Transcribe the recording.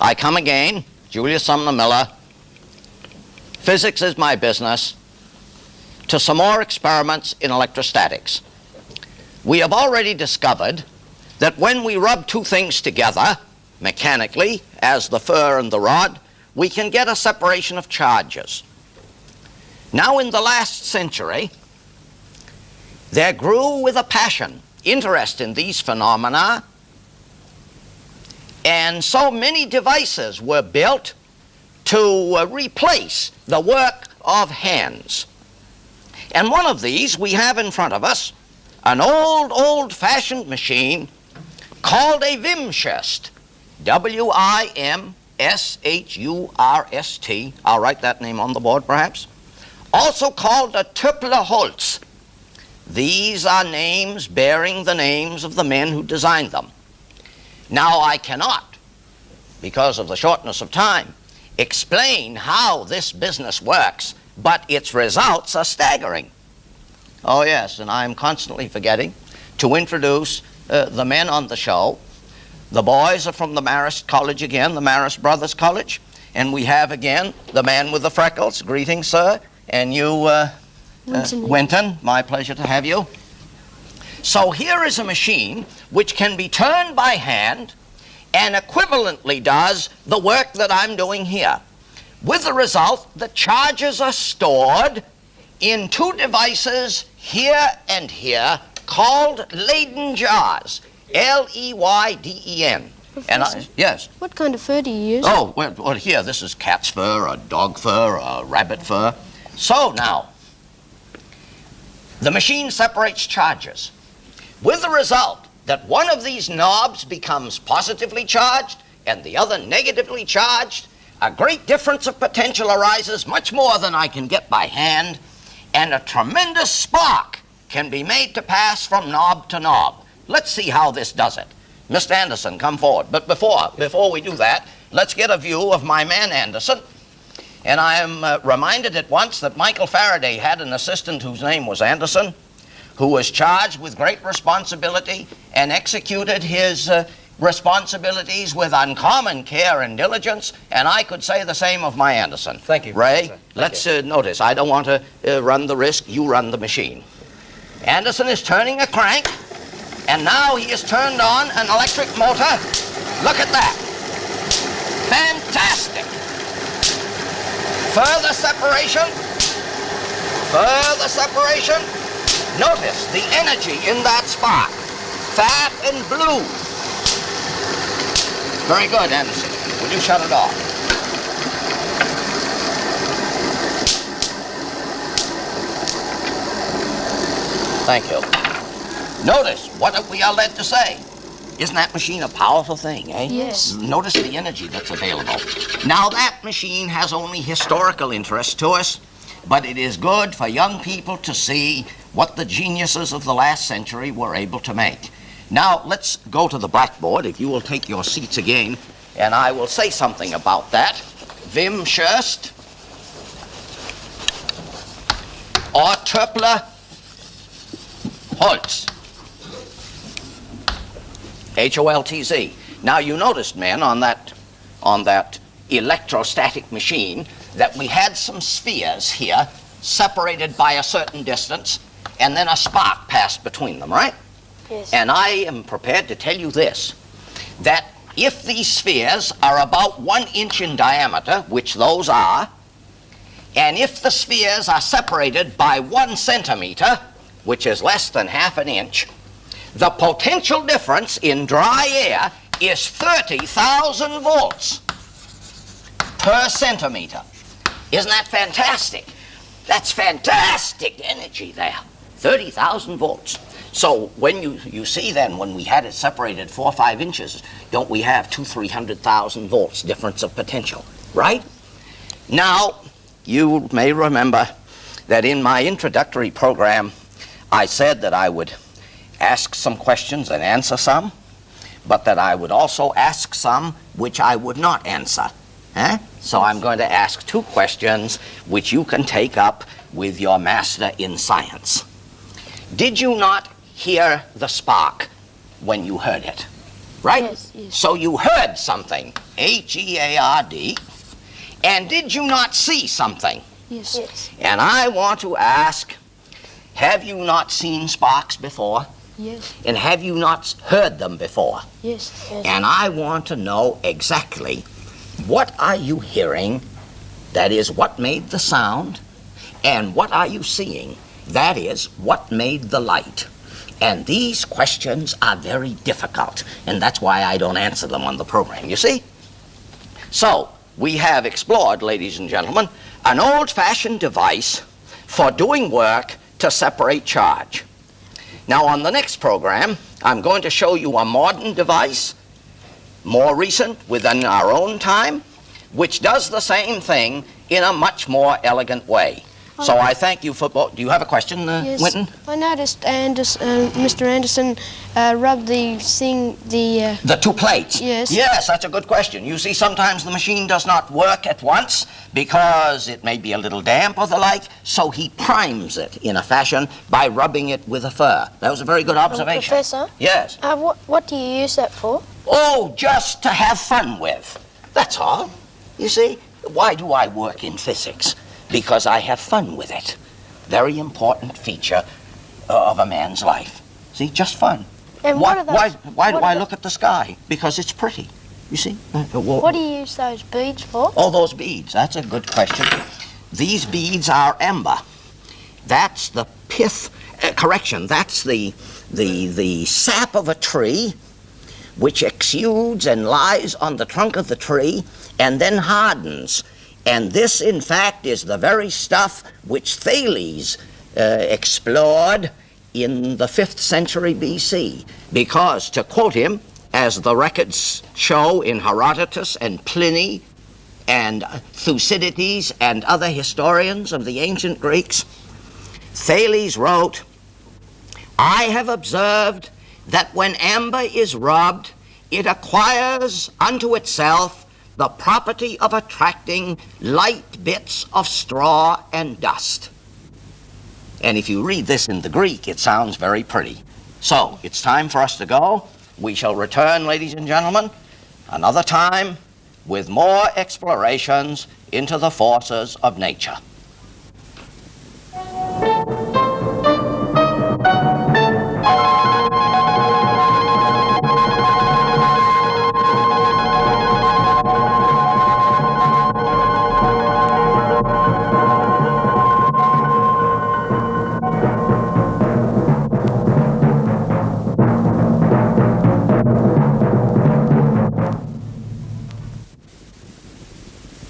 I come again, Julius Sumner Miller. Physics is my business. To some more experiments in electrostatics. We have already discovered that when we rub two things together, mechanically, as the fur and the rod, we can get a separation of charges. Now, in the last century, there grew with a passion interest in these phenomena, and so many devices were built to replace the work of hands. And one of these we have in front of us, an old-fashioned machine called a Wimshurst, W-I-M-S-H-U-R-S-T. I'll write that name on the board, perhaps. Also called a Töpflerholz. These are names bearing the names of the men who designed them. Now, I cannot, because of the shortness of time, explain how this business works, but its results are staggering. Oh, yes, and I'm constantly forgetting to introduce the men on the show. The boys are from the Marist College again, the Marist Brothers College, and we have again the man with the freckles. Greetings, sir. And you, Winton, my pleasure to have you. So here is a machine which can be turned by hand and equivalently does the work that I'm doing here. With the result, the charges are stored in two devices here and here called Leyden jars, L-E-Y-D-E-N. Yes? What kind of fur do you use? Oh, well, here, this is cat's fur, or dog fur, or rabbit fur. So now, the machine separates charges, with the result that one of these knobs becomes positively charged and the other negatively charged. A great difference of potential arises, much more than I can get by hand, and a tremendous spark can be made to pass from knob to knob. Let's see how this does it. Mr. Anderson, come forward. But before we do that, let's get a view of my man Anderson. And I am reminded at once that Michael Faraday had an assistant whose name was Anderson, who was charged with great responsibility and executed his responsibilities with uncommon care and diligence, and I could say the same of my Anderson. Thank you. Ray, let's notice, I don't want to run the risk, you run the machine. Anderson is turning a crank, and now he has turned on an electric motor. Look at that. Fantastic. Further separation. Further separation. Notice the energy in that spark. Fat and blue. Very good, Anderson. Will you shut it off? Thank you. Notice what we are led to say. Isn't that machine a powerful thing, eh? Yes. Notice the energy that's available. Now, that machine has only historical interest to us, but it is good for young people to see what the geniuses of the last century were able to make. Now, let's go to the blackboard, if you will take your seats again, and I will say something about that. Wimshurst or Töpflerholz. H-O-L-T-Z. Now, you noticed, men, on that electrostatic machine that we had some spheres here separated by a certain distance, and then a spark passed between them, right? Yes. And I am prepared to tell you this, that if these spheres are about 1 inch in diameter, which those are, and if the spheres are separated by 1 centimeter, which is less than half an inch, the potential difference in dry air is 30,000 volts per centimeter. Isn't that fantastic? That's fantastic energy there. 30,000 volts. So when you see then, when we had it separated 4 or 5 inches, don't we have 200,000-300,000 volts difference of potential, right? Now, you may remember that in my introductory program, I said that I would ask some questions and answer some, but that I would also ask some which I would not answer. So I'm going to ask 2 questions which you can take up with your master in science. Did you not hear the spark when you heard it? right? Yes, yes. So you heard something, H-E-A-R-D, and did you not see something? Yes. Yes. And I want to ask, have you not seen sparks before? Yes. And have you not heard them before? Yes. Yes. And I want to know exactly, what are you hearing? That is, what made the sound? And what are you seeing? That is, what made the light? And these questions are very difficult, and that's why I don't answer them on the program, you see? So, we have explored, ladies and gentlemen, an old-fashioned device for doing work to separate charge. Now, on the next program, I'm going to show you a modern device, more recent, within our own time, which does the same thing in a much more elegant way. So I thank you for... Do you have a question, Yes. Winton? I noticed Mr. Anderson rubbed The two plates? Yes. Yes, that's a good question. You see, sometimes the machine does not work at once because it may be a little damp or the like, so he primes it in a fashion by rubbing it with a fur. That was a very good observation. Professor? Yes. What do you use that for? Oh, just to have fun with. That's all. You see, why do I work in physics? Because I have fun with it. Very important feature of a man's life. See, just fun. And Why do I what look at the sky? Because it's pretty. You see? What do you use those beads for? Oh, those beads. That's a good question. These beads are amber. That's the pith. That's the sap of a tree, which exudes and lies on the trunk of the tree and then hardens. And this, in fact, is the very stuff which Thales explored in the 5th century BC. Because, to quote him, as the records show in Herodotus and Pliny and Thucydides and other historians of the ancient Greeks, Thales wrote, "I have observed that when amber is rubbed, it acquires unto itself the property of attracting light bits of straw and dust." And if you read this in the Greek, it sounds very pretty. So, it's time for us to go. We shall return, ladies and gentlemen, another time with more explorations into the forces of nature.